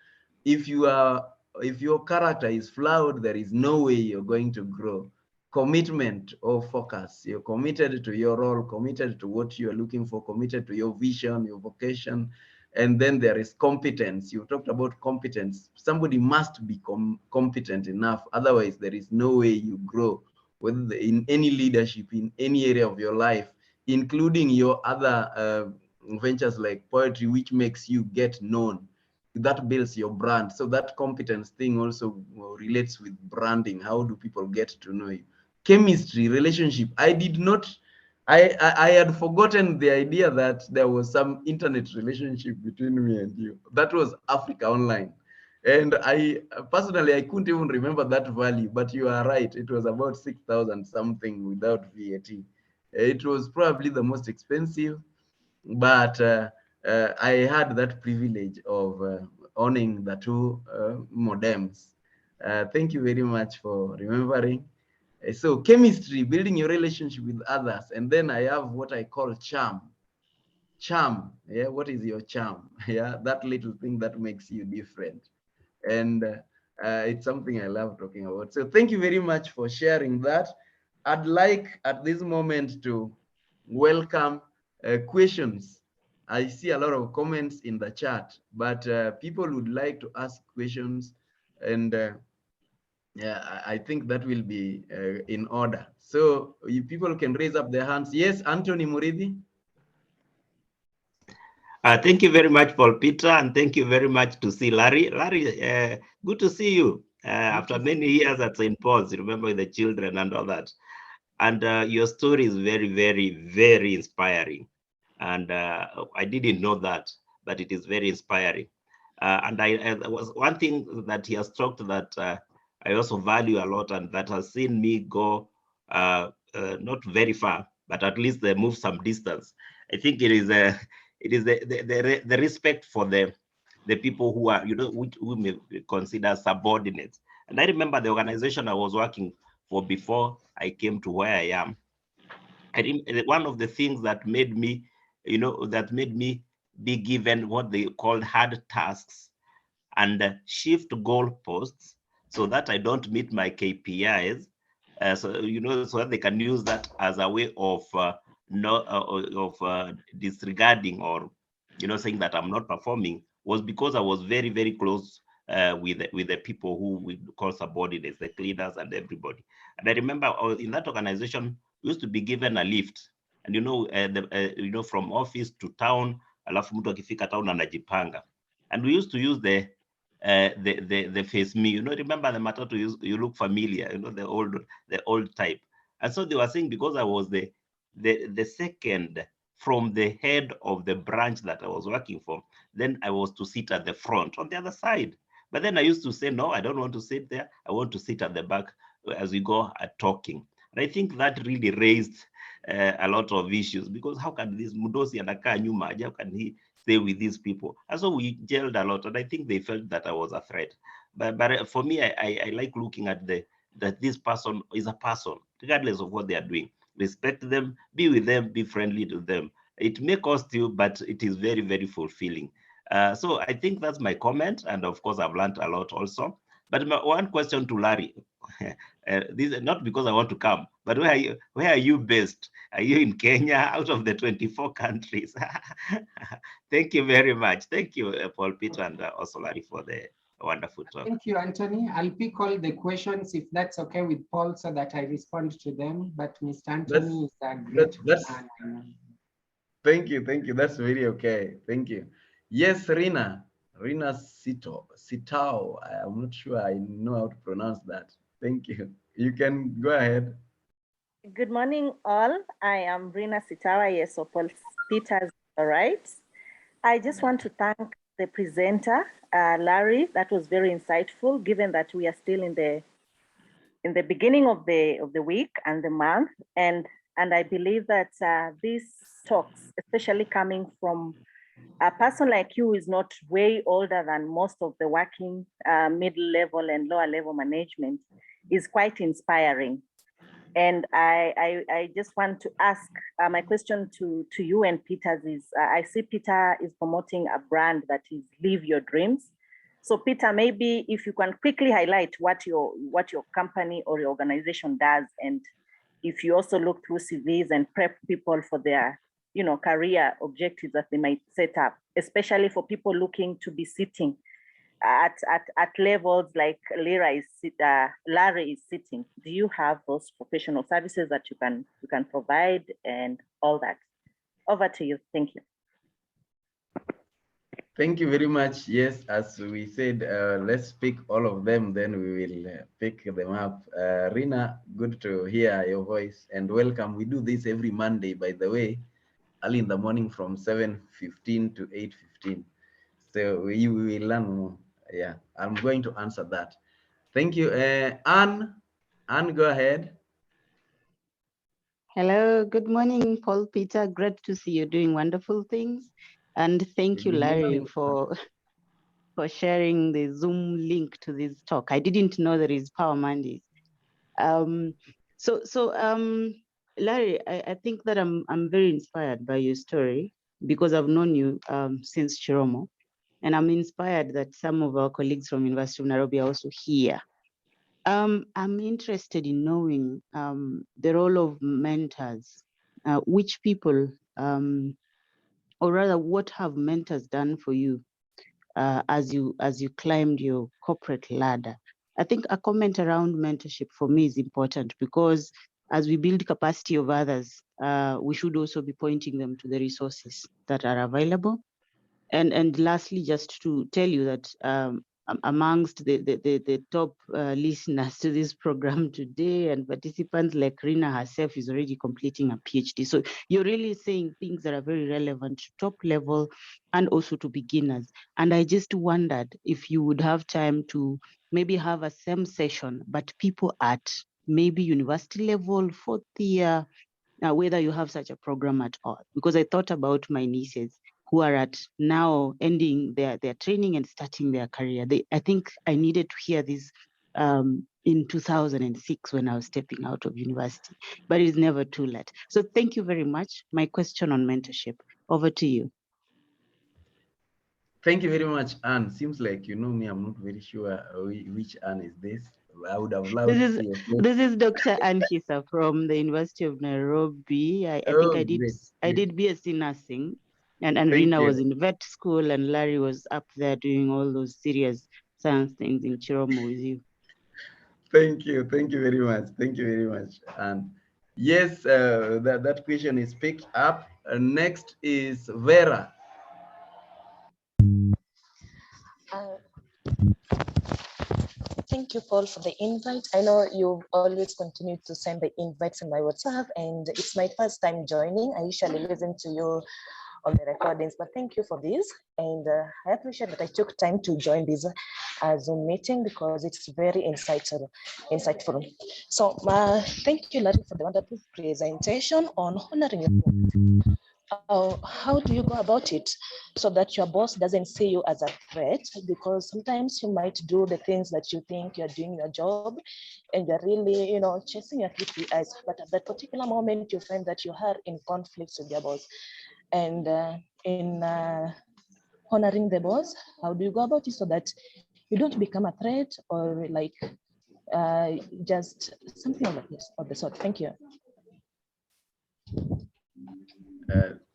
If your character is flawed, there is no way you're going to grow. Commitment or focus. You're committed to your role, committed to what you're looking for, committed to your vision, your vocation. And then there is competence. You talked about competence. Somebody must be competent enough. Otherwise, there is no way you grow, whether in any leadership, in any area of your life, including your other ventures like poetry, which makes you get known. That builds your brand. So that competence thing also relates with branding. How do people get to know you? Chemistry, relationship. I had forgotten the idea that there was some internet relationship between me and you. That was Africa Online. And I personally, I couldn't even remember that value, but you are right. It was about 6,000 something without VAT. It was probably the most expensive, but I had that privilege of owning the two modems. Thank you very much for remembering. So chemistry, building your relationship with others. And then I have what I call charm. Charm, yeah, what is your charm? Yeah, that little thing that makes you different. And it's something I love talking about. So thank you very much for sharing that. I'd like at this moment to welcome questions. I see a lot of comments in the chat, but people would like to ask questions, and yeah, I think that will be in order. So you people can raise up their hands. Yes, Anthony Murithi. Thank you very much, Paul Peter, and thank you very much to see Larry. Larry, good to see you after many years at St. Paul's, remember the children and all that. And your story is very, very, very inspiring. And I didn't know that, but it is very inspiring. And I was one thing that he has talked that I also value a lot, and that has seen me go not very far, but at least they move some distance. I think it is the respect for the people who are, who may consider subordinates. And I remember the organization I was working for before I came to where I am. And one of the things that made me, that made me be given what they called hard tasks and shift goalposts so that I don't meet my KPIs. So that they can use that as a way of disregarding or saying that I'm not performing, was because I was very, very close with the people who we call subordinates, the cleaners and everybody. And I remember in that organization, we used to be given a lift, and from office to town, alafu mtu akifika town anajipanga, and we used to use the face me, remember the matatu, you look familiar, the old type. And so they were saying, because I was the second from the head of the branch that I was working for, then I was to sit at the front on the other side. But then I used to say, no, I don't want to sit there. I want to sit at the back as we go talking. And I think that really raised a lot of issues, because how can this Mudosi anakaa nyuma, how can he stay with these people? And so we gelled a lot, and I think they felt that I was a threat. But for me, I like looking at that this person is a person, regardless of what they are doing. Respect them, be with them, be friendly to them. It may cost you, but it is very, very fulfilling. So I think that's my comment, and of course I've learned a lot also. But one question to Larry, this is not because I want to come, but where are you based? Are you in Kenya, out of the 24 countries? Thank you very much. Thank you, Paul Peter, and also Larry, for the wonderful talk. Thank you, Anthony. I'll pick all the questions if that's okay with Paul, so that I respond to them. But Mr. Anthony is a great man. Thank you. That's very okay. Thank you. Yes, Rina Sitao. I'm not sure I know how to pronounce that. Thank you. You can go ahead. Good morning, all. I am Rina Sitawa, yes, of Paul Peter's, all right. I just want to thank the presenter, Larry. That was very insightful, given that we are still in the beginning of the week and the month, and I believe that these talks, especially coming from a person like you, is not way older than most of the working middle level and lower level management, is quite inspiring. And I just want to ask, my question to you and Peter is, I see Peter is promoting a brand that is Live Your Dreams. So Peter, maybe if you can quickly highlight what your company or your organization does, and if you also look through CVs and prep people for their career objectives that they might set up, especially for people looking to be sitting at levels like Larry is sitting. Do you have those professional services that you can provide and all that? Over to you. Thank you. Thank you very much. Yes, as we said, let's pick all of them, then we will pick them up. Rina, good to hear your voice and welcome. We do this every Monday, by the way, early in the morning from 7:15 to 8:15. So we will learn more. Yeah, I'm going to answer that. Thank you. Anne, go ahead. Hello, good morning, Paul Peter. Great to see you doing wonderful things. And thank you, Larry, for sharing the Zoom link to this talk. I didn't know there is Power Mondays. Larry, I think that I'm very inspired by your story, because I've known you since Chiromo. And I'm inspired that some of our colleagues from University of Nairobi are also here. I'm interested in knowing the role of mentors. Which people, or rather, what have mentors done for you as you climbed your corporate ladder? I think a comment around mentorship for me is important, because as we build capacity of others, we should also be pointing them to the resources that are available. And lastly, just to tell you that amongst the top listeners to this program today and participants, like Rina herself is already completing a PhD. So you're really saying things that are very relevant to top level and also to beginners. And I just wondered if you would have time to maybe have a same session, but people at maybe university level, fourth year, whether you have such a program at all. Because I thought about my nieces who are at now ending their training and starting their career. I think I needed to hear this in 2006 when I was stepping out of university, but it's never too late. So thank you very much. My question on mentorship, over to you. Thank you very much, Anne. Seems like you know me. I'm not very sure which Anne is this. I would have loved to see your face. This is Dr. Anhisa from the University of Nairobi. I think Oh, I did great. BSc nursing, and Thank Rina you. was in vet school, and Larry was up there doing all those serious science things in Chiromo with you. Thank you. Thank you very much. Thank you very much. And yes, that question is picked up. Next is Vera. Thank you, Paul, for the invite. I know you've always continued to send the invites on my WhatsApp, and it's my first time joining. I usually listen to you on the recordings, but thank you for this. And I appreciate that I took time to join this Zoom meeting because it's very insightful. So thank you, Larry, for the wonderful presentation on honoring your how do you go about it so that your boss doesn't see you as a threat? Because sometimes you might do the things that you think you're doing your job and you're really, chasing your KPIs. But at that particular moment, you find that you are in conflicts with your boss. And in honoring the boss, how do you go about it so that you don't become a threat or like just something of the sort? Thank you.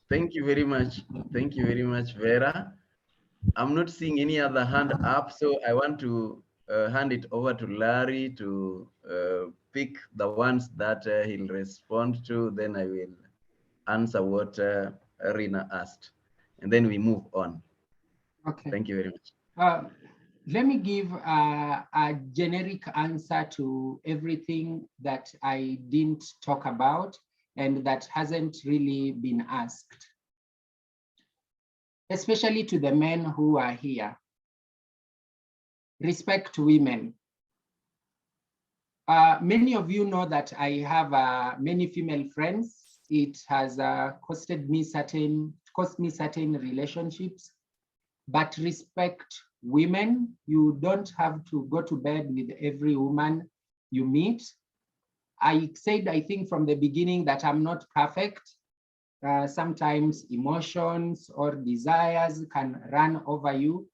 Thank you very much. Thank you very much, Vera. I'm not seeing any other hand up, so I want to hand it over to Larry to pick the ones that he'll respond to. Then I will answer what Rina asked, and then we move on. Okay. Thank you very much. Let me give a generic answer to everything that I didn't talk about and that hasn't really been asked, especially to the men who are here. Respect women. Many of you know that I have many female friends. It has cost me certain relationships, but respect women. You don't have to go to bed with every woman you meet. I said, I think from the beginning that I'm not perfect. Sometimes emotions or desires can run over you,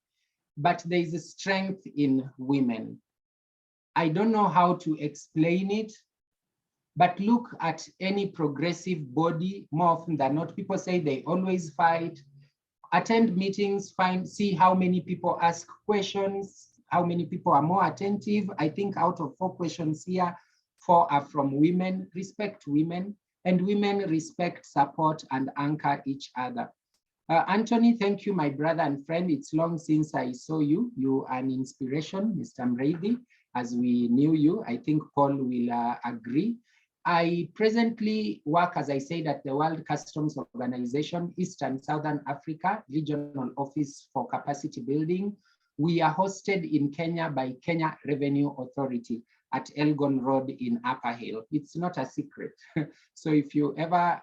but there is a strength in women. I don't know how to explain it, but look at any progressive body. More often than not, people say they always fight. Attend meetings, see how many people ask questions, how many people are more attentive. I think out of 4 questions here, 4 are from women. Respect women, and women respect, support, and anchor each other. Anthony, thank you, my brother and friend. It's long since I saw you. You are an inspiration, Mr. Mreithi, as we knew you. I think Paul will agree. I presently work, as I said, at the World Customs Organization, East and Southern Africa, Regional Office for Capacity Building. We are hosted in Kenya by Kenya Revenue Authority at Elgon Road in Upper Hill. It's not a secret. So if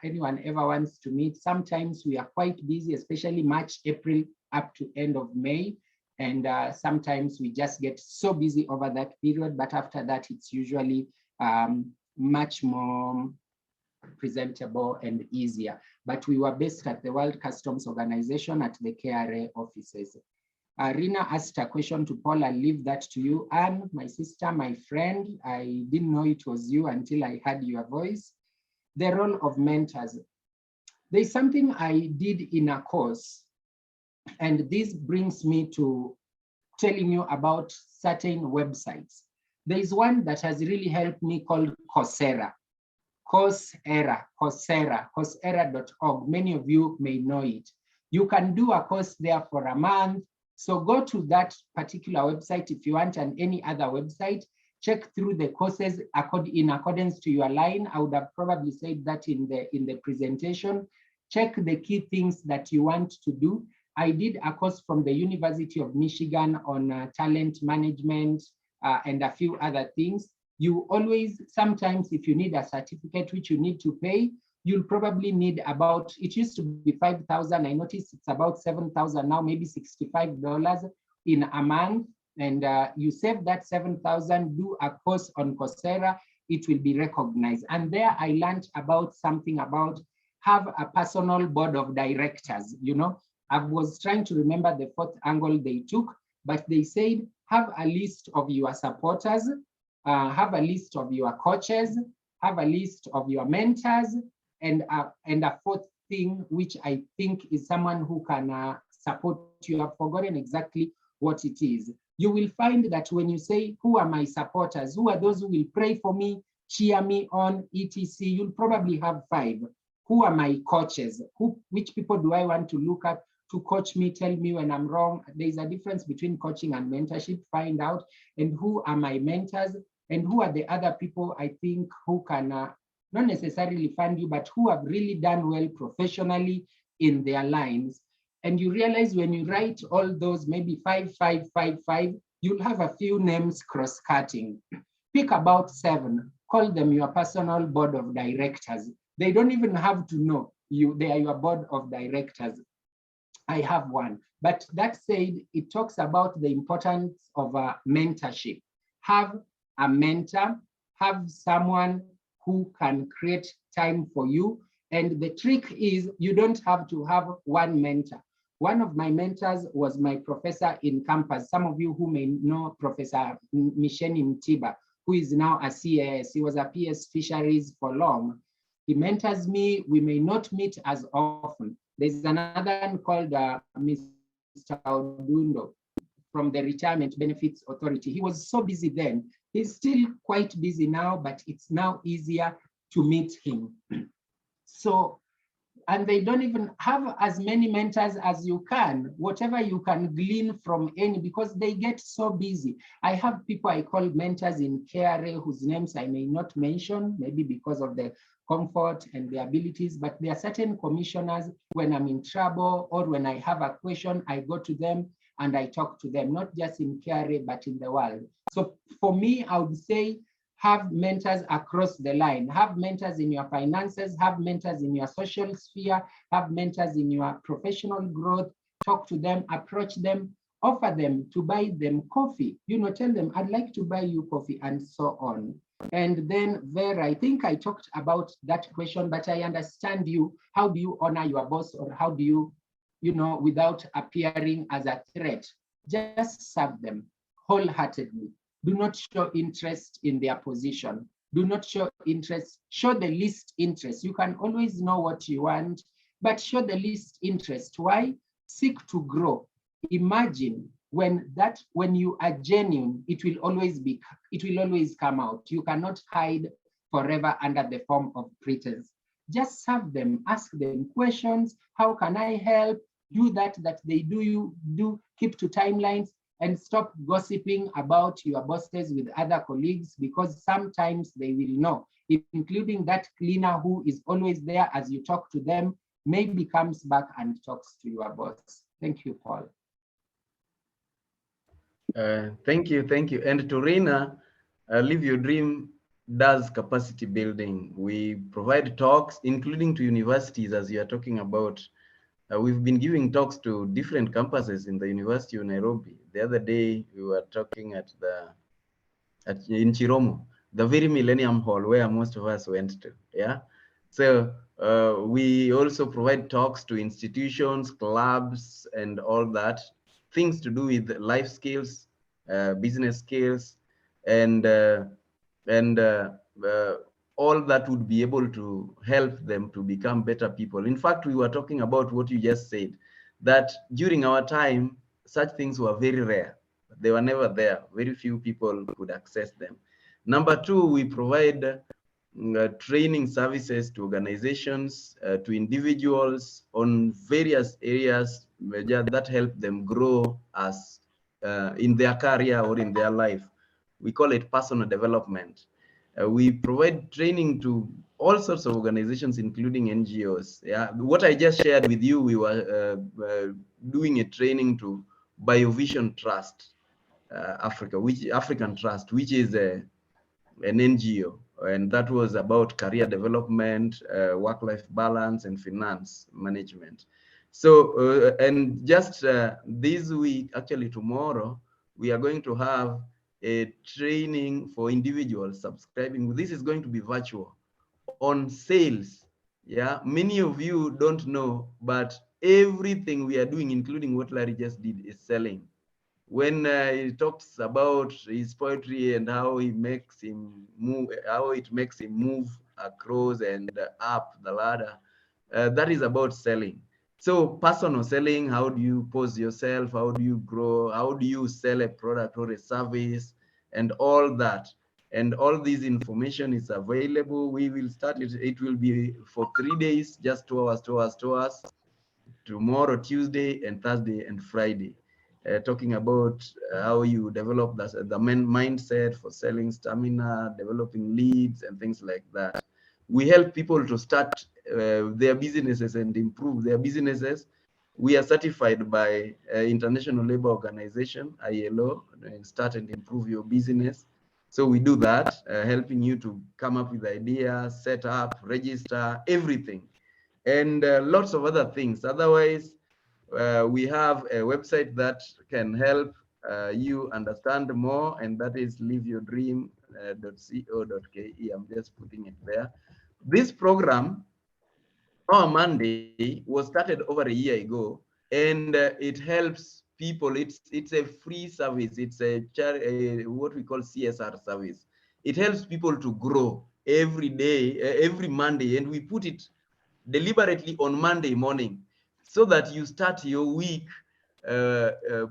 anyone ever wants to meet, sometimes we are quite busy, especially March, April, up to end of May. And sometimes we just get so busy over that period, but after that, it's usually much more presentable and easier. But we were based at the World Customs Organization at the KRA offices. Rina asked a question to Paul. I'll leave that to you. Anne, my sister, my friend, I didn't know it was you until I heard your voice. The role of mentors. There's something I did in a course, and this brings me to telling you about certain websites. There is one that has really helped me called Coursera. Coursera.org. Many of you may know it. You can do a course there for a month. So go to that particular website if you want, and any other website. Check through the courses in accordance to your line. I would have probably said that in the presentation. Check the key things that you want to do. I did a course from the University of Michigan on talent management and a few other things. You always, sometimes if you need a certificate which you need to pay, you'll probably need about, it used to be 5,000. I noticed it's about 7,000 now, maybe $65 in a month. And you save that 7,000, do a course on Coursera, it will be recognized. And there I learned about something about have a personal board of directors. You know, I was trying to remember the fourth angle they took, but they said, have a list of your supporters, have a list of your coaches, have a list of your mentors, and a fourth thing, which I think is someone who can support you. I've forgotten exactly what it is. You will find that when you say, who are my supporters? Who are those who will pray for me, cheer me on, etc.? You'll probably have 5. Who are my coaches? Which people do I want to look at to coach me, tell me when I'm wrong? There's a difference between coaching and mentorship, find out. And who are my mentors? And who are the other people I think who can not necessarily fund you, but who have really done well professionally in their lines. And you realize when you write all those, maybe 5, 5, 5, 5, you'll have a few names cross-cutting. Pick about 7, call them your personal board of directors. They don't even have to know they are your board of directors. I have one. But that said, it talks about the importance of a mentorship. Have a mentor, have someone who can create time for you. And the trick is you don't have to have one mentor. One of my mentors was my professor in campus. Some of you who may know Professor Misheni Mtiba, who is now a CAS. He was a PS Fisheries for long. He mentors me. We may not meet as often. There's another one called Mr. Odundo from the Retirement Benefits Authority. He was so busy then. He's still quite busy now, but it's now easier to meet him. So, and they don't even have as many mentors as you can, whatever you can glean from any, because they get so busy. I have people I call mentors in KRA whose names I may not mention, maybe because of the comfort and the abilities, but there are certain commissioners when I'm in trouble or when I have a question, I go to them and I talk to them, not just in KRA, but in the world. So for me, I would say, have mentors across the line. Have mentors in your finances, have mentors in your social sphere, have mentors in your professional growth. Talk to them, approach them, offer them to buy them coffee. You know, tell them, I'd like to buy you coffee, and so on. And then Vera, I think I talked about that question, but I understand you. How do you honor your boss, or how do you, without appearing as a threat? Just serve them wholeheartedly. Do not show interest in their position. Do not show interest. Show the least interest. You can always know what you want, but show the least interest. Why? Seek to grow. Imagine when you are genuine, it will always come out. You cannot hide forever under the form of pretense. Just serve them, ask them questions. How can I help? Do that they do. Keep to timelines. And stop gossiping about your bosses with other colleagues, because sometimes they will know, including that cleaner who is always there as you talk to them, maybe comes back and talks to your boss. Thank you, Paul. Thank you. And to Rina, Live Your Dream does capacity building. We provide talks, including to universities, as you are talking about. We've been giving talks to different campuses in the University of Nairobi. The other day, we were talking in Chiromo, the very Millennium Hall where most of us went to. Yeah. So we also provide talks to institutions, clubs, and all that things to do with life skills, business skills, and all that would be able to help them to become better people. In fact, we were talking about what you just said, that during our time, such things were very rare. They were never there. Very few people could access them. Number two, we provide training services to organizations, to individuals on various areas that help them grow as in their career or in their life. We call it personal development. We provide training to all sorts of organizations, including NGOs. Yeah, what I just shared with you, we were doing a training to BioVision Trust African Trust, which is an NGO, and that was about career development, work-life balance, and finance management. So, and just this week, actually tomorrow, we are going to have a training for individuals subscribing. This is going to be virtual on sales. Yeah, many of you don't know, but everything we are doing, including what Larry just did, is selling. When he talks about his poetry and how he makes him move, how it makes him move across and up the ladder, that is about selling. So personal selling, how do you pose yourself? How do you grow? How do you sell a product or a service and all that? And all this information is available. We will start it. It will be for 3 days, just 2 hours, 2 hours, 2 hours, tomorrow, Tuesday, and Thursday, and Friday. Talking about how you develop the mindset for selling, stamina, developing leads, and things like that. We help people to start their businesses and improve their businesses. We are certified by International Labour Organization, ILO, and start and improve your business. So we do that, helping you to come up with ideas, set up, register, everything, and lots of other things. Otherwise, we have a website that can help you understand more, and that is liveyourdream.co.ke. I'm just putting it there. This program, Our Monday, was started over a year ago, and it helps people. It's a free service. It's a what we call CSR service. It helps people to grow every day, every Monday, and we put it deliberately on Monday morning so that you start your week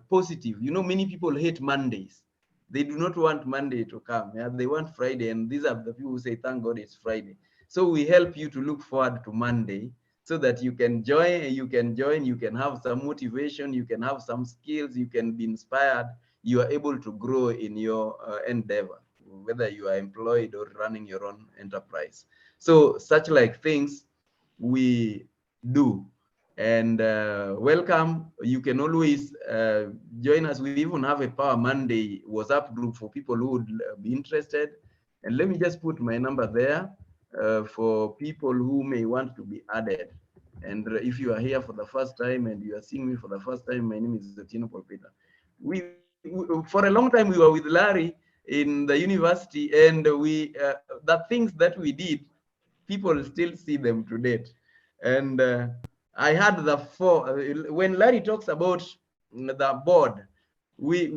positive. You know, many people hate Mondays. They do not want Monday to come. Yeah? They want Friday, and these are the people who say, thank God it's Friday. So we help you to look forward to Monday so that you can join, you can have some motivation, you can have some skills, you can be inspired, you are able to grow in your endeavor, whether you are employed or running your own enterprise. So such like things we do. And welcome. You can always join us. We even have a Power Monday WhatsApp group for people who would be interested. And let me just put my number there for people who may want to be added. And if you are here for the first time and you are seeing me for the first time, my name is Otieno. We for a long time we were with Larry in the university, and the things that we did, people still see them to date. And I had the when Larry talks about the board, we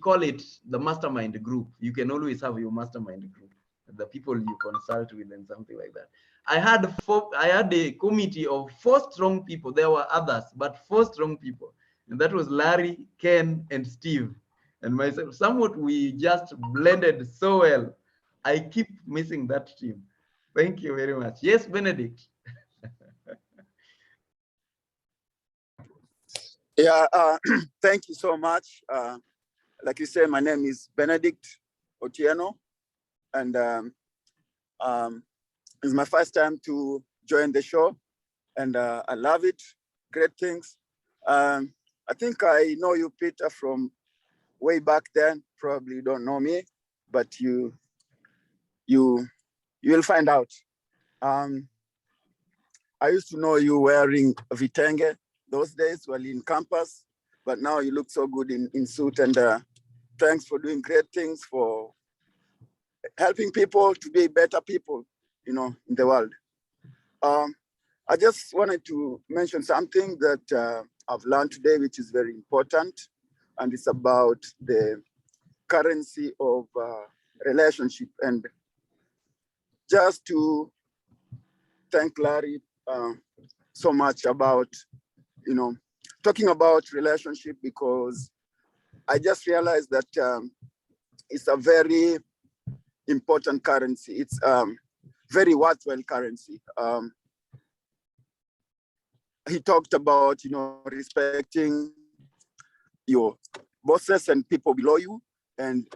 call it the mastermind group. You can always have your mastermind group, the people you consult with and something like that. I had a committee of 4 strong people. There were others, but 4 strong people. And that was Larry, Ken, and Steve, and myself. Somewhat we just blended so well. I keep missing that team. Thank you very much. Yes, Benedict. Yeah, thank you so much. Like you said, my name is Benedict Otieno, and it's my first time to join the show, and I love it. Great things. I think I know you, Peter, from way back then. Probably don't know me, but you'll find out. I used to know you wearing vitenge those days while in campus, but now you look so good in suit, and thanks for doing great things, for helping people to be better people, in the world. I just wanted to mention something that I've learned today, which is very important, and it's about the currency of relationship. And just to thank Larry so much about, talking about relationship, because I just realized that it's a very important currency. It's very worthwhile currency. He talked about, respecting your bosses and people below you, and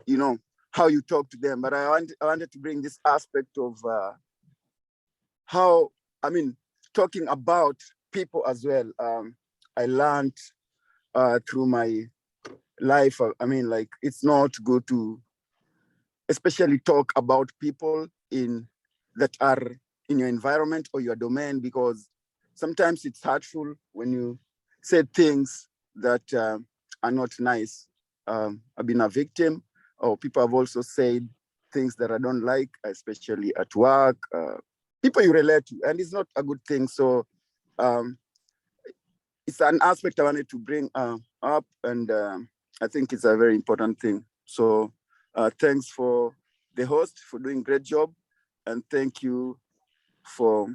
how you talk to them. But I wanted to bring this aspect of talking about people as well. I learned through my life. It's not good to especially talk about people that are in your environment or your domain, because sometimes it's hurtful when you say things that are not nice. I've been a victim, or people have also said things that I don't like, especially at work, people you relate to, and it's not a good thing. So it's an aspect I wanted to bring up, and I think it's a very important thing. So thanks for the host for doing a great job, and thank you for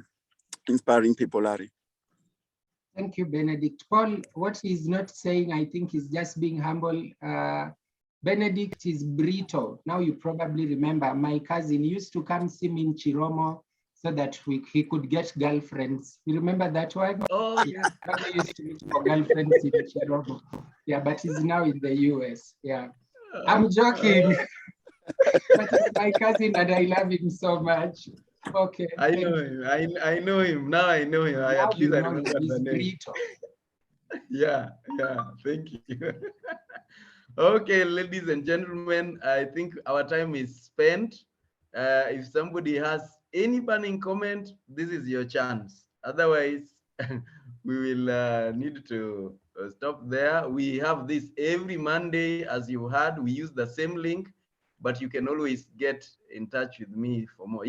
inspiring people, Larry. Thank you, Benedict. Paul, what he's not saying, I think he's just being humble. Benedict is Brito. Now you probably remember my cousin used to come see me in Chiromo so that he could get girlfriends. You remember that one? Oh, yeah. He used to meet for girlfriends in Chiromo. Yeah, but he's now in the US. Yeah, I'm joking. But he's my cousin and I love him so much. Okay. I know him. I know him. Now I know him. At least I remember the name. Yeah. Thank you. Okay, ladies and gentlemen, I think our time is spent. If somebody has any burning comment, this is your chance. Otherwise, we will need to stop there. We have this every Monday, as you heard. We use the same link, but you can always get in touch with me for more.